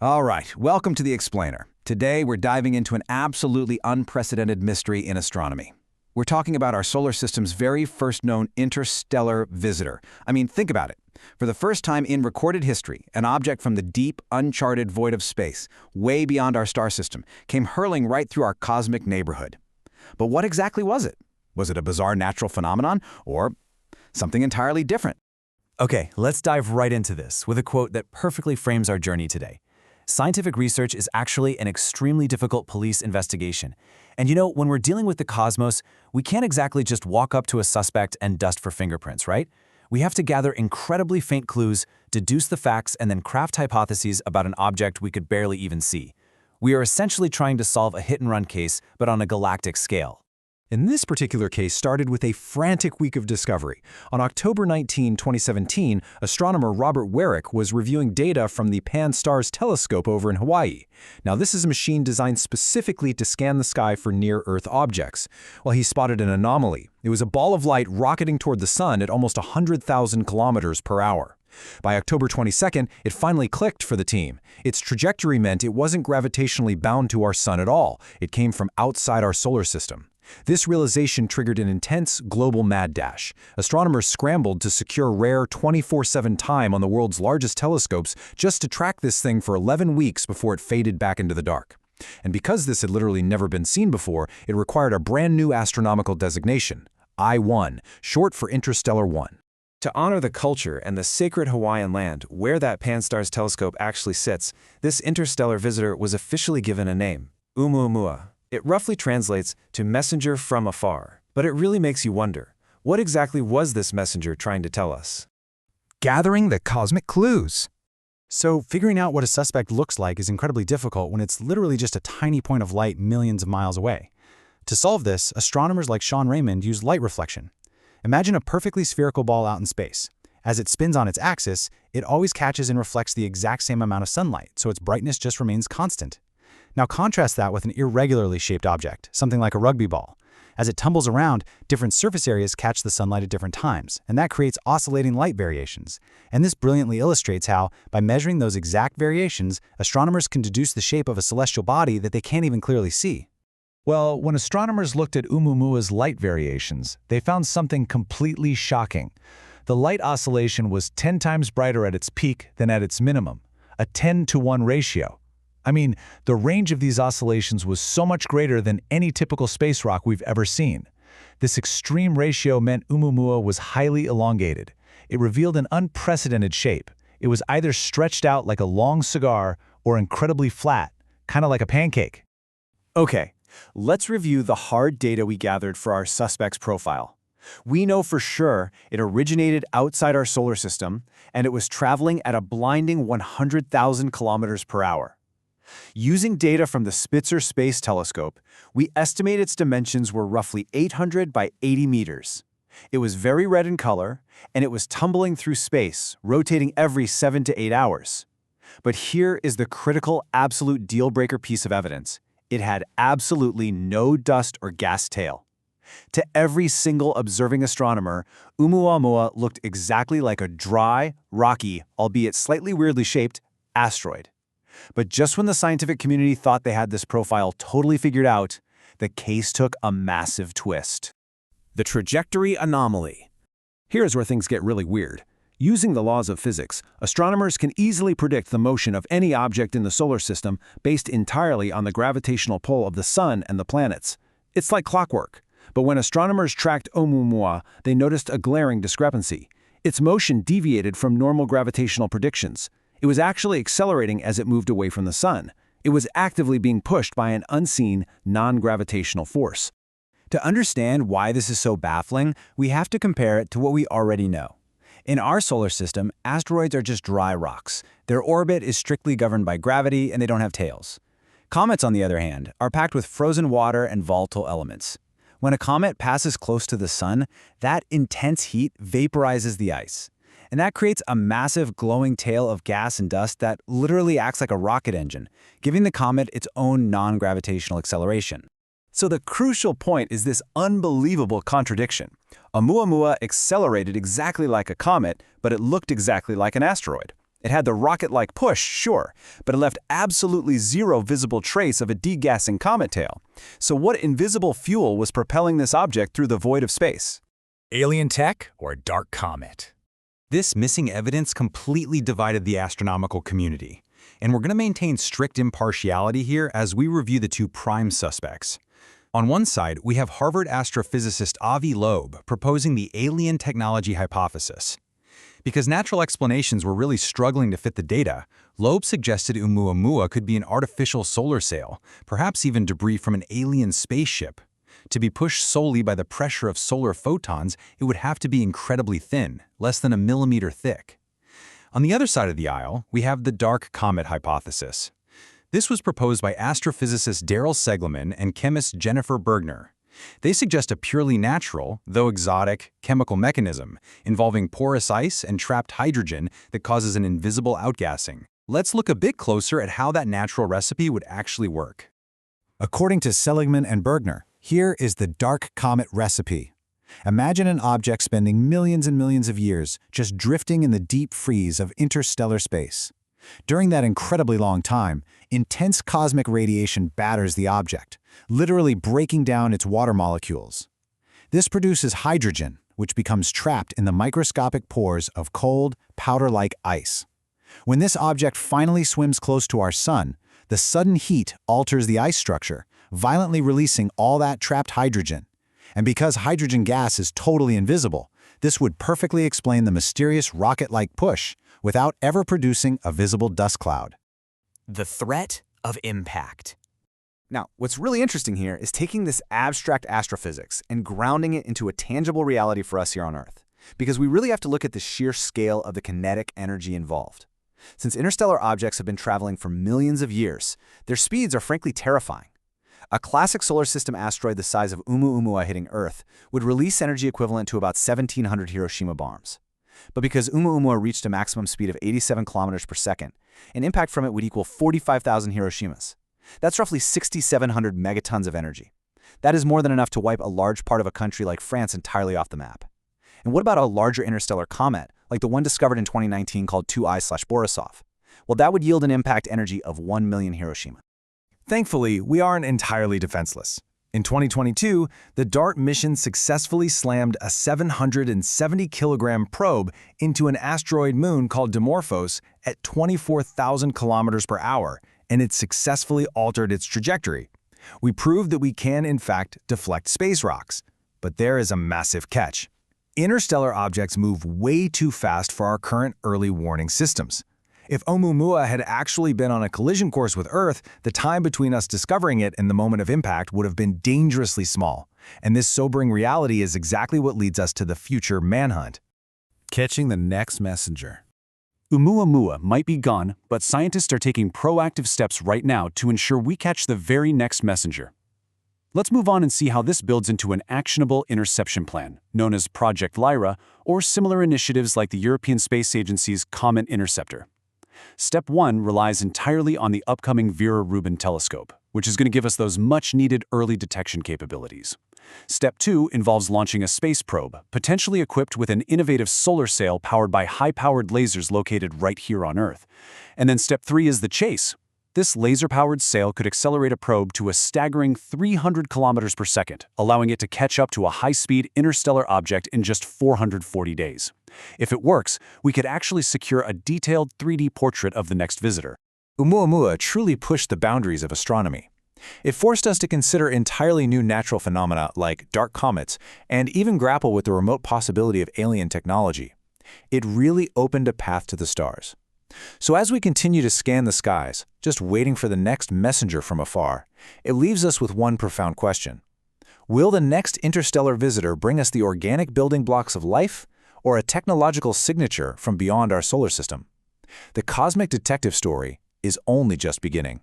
All right, welcome to The Explainer. Today, we're diving into an absolutely unprecedented mystery in astronomy. We're talking about our solar system's very first known interstellar visitor. I mean, think about it. For the first time in recorded history, an object from the deep, uncharted void of space, way beyond our star system, came hurling right through our cosmic neighborhood. But what exactly was it? Was it a bizarre natural phenomenon, or something entirely different? Okay, let's dive right into this with a quote that perfectly frames our journey today. Scientific research is actually an extremely difficult police investigation. And you know, when we're dealing with the cosmos, we can't exactly just walk up to a suspect and dust for fingerprints, right? We have to gather incredibly faint clues, deduce the facts, and then craft hypotheses about an object we could barely even see. We are essentially trying to solve a hit-and-run case, but on a galactic scale. And this particular case started with a frantic week of discovery. On October 19, 2017, astronomer Robert Warwick was reviewing data from the Pan-STARRS telescope over in Hawaii. Now, this is a machine designed specifically to scan the sky for near-Earth objects. Well, he spotted an anomaly. It was a ball of light rocketing toward the sun at almost 100,000 kilometers per hour. By October 22nd, it finally clicked for the team. Its trajectory meant it wasn't gravitationally bound to our sun at all. It came from outside our solar system. This realization triggered an intense global mad dash. Astronomers scrambled to secure rare 24/7 time on the world's largest telescopes just to track this thing for 11 weeks before it faded back into the dark. And because this had literally never been seen before, it required a brand new astronomical designation, I-1, short for Interstellar 1. To honor the culture and the sacred Hawaiian land where that Pan-STARRS telescope actually sits, this interstellar visitor was officially given a name, Oumuamua. It roughly translates to messenger from afar, but it really makes you wonder, what exactly was this messenger trying to tell us? Gathering the cosmic clues. So figuring out what a suspect looks like is incredibly difficult when it's literally just a tiny point of light millions of miles away. To solve this, astronomers like Sean Raymond use light reflection. Imagine a perfectly spherical ball out in space. As it spins on its axis, it always catches and reflects the exact same amount of sunlight, so its brightness just remains constant. Now contrast that with an irregularly shaped object, something like a rugby ball. As it tumbles around, different surface areas catch the sunlight at different times, and that creates oscillating light variations. And this brilliantly illustrates how, by measuring those exact variations, astronomers can deduce the shape of a celestial body that they can't even clearly see. Well, when astronomers looked at Oumuamua's light variations, they found something completely shocking. The light oscillation was 10 times brighter at its peak than at its minimum, a 10-to-1 ratio. I mean, the range of these oscillations was so much greater than any typical space rock we've ever seen. This extreme ratio meant Oumuamua was highly elongated. It revealed an unprecedented shape. It was either stretched out like a long cigar or incredibly flat, kind of like a pancake. Okay, let's review the hard data we gathered for our suspect's profile. We know for sure it originated outside our solar system, and it was traveling at a blinding 100,000 kilometers per hour. Using data from the Spitzer Space Telescope, we estimate its dimensions were roughly 800 by 80 meters. It was very red in color, and it was tumbling through space, rotating every 7 to 8 hours. But here is the critical, absolute deal-breaker piece of evidence. It had absolutely no dust or gas tail. To every single observing astronomer, Oumuamua looked exactly like a dry, rocky, albeit slightly weirdly shaped, asteroid. But just when the scientific community thought they had this profile totally figured out, the case took a massive twist. The trajectory anomaly. Here's where things get really weird. Using the laws of physics, astronomers can easily predict the motion of any object in the solar system based entirely on the gravitational pull of the sun and the planets. It's like clockwork. But when astronomers tracked Oumuamua, they noticed a glaring discrepancy. Its motion deviated from normal gravitational predictions. It was actually accelerating as it moved away from the sun. It was actively being pushed by an unseen, non-gravitational force. To understand why this is so baffling, we have to compare it to what we already know. In our solar system, asteroids are just dry rocks. Their orbit is strictly governed by gravity, and they don't have tails. Comets, on the other hand, are packed with frozen water and volatile elements. When a comet passes close to the sun, that intense heat vaporizes the ice. And that creates a massive glowing tail of gas and dust that literally acts like a rocket engine, giving the comet its own non-gravitational acceleration. So the crucial point is this unbelievable contradiction. Oumuamua accelerated exactly like a comet, but it looked exactly like an asteroid. It had the rocket-like push, sure, but it left absolutely zero visible trace of a degassing comet tail. So what invisible fuel was propelling this object through the void of space? Alien tech or dark comet? This missing evidence completely divided the astronomical community, and we're going to maintain strict impartiality here as we review the two prime suspects. On one side, we have Harvard astrophysicist Avi Loeb proposing the alien technology hypothesis. Because natural explanations were really struggling to fit the data, Loeb suggested Oumuamua could be an artificial solar sail, perhaps even debris from an alien spaceship. To be pushed solely by the pressure of solar photons, it would have to be incredibly thin, less than a millimeter thick. On the other side of the aisle, we have the dark comet hypothesis. This was proposed by astrophysicist Darrell Seligman and chemist Jennifer Bergner. They suggest a purely natural, though exotic, chemical mechanism involving porous ice and trapped hydrogen that causes an invisible outgassing. Let's look a bit closer at how that natural recipe would actually work. According to Seligman and Bergner, here is the dark comet recipe. Imagine an object spending millions and millions of years just drifting in the deep freeze of interstellar space. During that incredibly long time, intense cosmic radiation batters the object, literally breaking down its water molecules. This produces hydrogen, which becomes trapped in the microscopic pores of cold, powder-like ice. When this object finally swims close to our sun, the sudden heat alters the ice structure, violently releasing all that trapped hydrogen. And because hydrogen gas is totally invisible, this would perfectly explain the mysterious rocket-like push without ever producing a visible dust cloud. The threat of impact. Now, what's really interesting here is taking this abstract astrophysics and grounding it into a tangible reality for us here on Earth, because we really have to look at the sheer scale of the kinetic energy involved. Since interstellar objects have been traveling for millions of years, their speeds are frankly terrifying. A classic solar system asteroid the size of Oumuamua hitting Earth would release energy equivalent to about 1,700 Hiroshima bombs. But because Oumuamua reached a maximum speed of 87 kilometers per second, an impact from it would equal 45,000 Hiroshimas. That's roughly 6,700 megatons of energy. That is more than enough to wipe a large part of a country like France entirely off the map. And what about a larger interstellar comet, like the one discovered in 2019 called 2I/Borisov? Well, that would yield an impact energy of 1 million Hiroshima. Thankfully, we aren't entirely defenseless. In 2022, the DART mission successfully slammed a 770-kilogram probe into an asteroid moon called Dimorphos at 24,000 kilometers per hour, and it successfully altered its trajectory. We proved that we can, in fact, deflect space rocks. But there is a massive catch. Interstellar objects move way too fast for our current early warning systems. If Oumuamua had actually been on a collision course with Earth, the time between us discovering it and the moment of impact would have been dangerously small. And this sobering reality is exactly what leads us to the future manhunt. Catching the next messenger. Oumuamua might be gone, but scientists are taking proactive steps right now to ensure we catch the very next messenger. Let's move on and see how this builds into an actionable interception plan, known as Project Lyra, or similar initiatives like the European Space Agency's Comet Interceptor. Step 1 relies entirely on the upcoming Vera-Rubin telescope, which is going to give us those much-needed early detection capabilities. Step 2 involves launching a space probe, potentially equipped with an innovative solar sail powered by high-powered lasers located right here on Earth. And then Step 3 is the chase. This laser-powered sail could accelerate a probe to a staggering 300 kilometers per second, allowing it to catch up to a high-speed interstellar object in just 440 days. If it works, we could actually secure a detailed 3D portrait of the next visitor. Oumuamua truly pushed the boundaries of astronomy. It forced us to consider entirely new natural phenomena like dark comets and even grapple with the remote possibility of alien technology. It really opened a path to the stars. So as we continue to scan the skies, just waiting for the next messenger from afar, it leaves us with one profound question. Will the next interstellar visitor bring us the organic building blocks of life, or a technological signature from beyond our solar system? The cosmic detective story is only just beginning.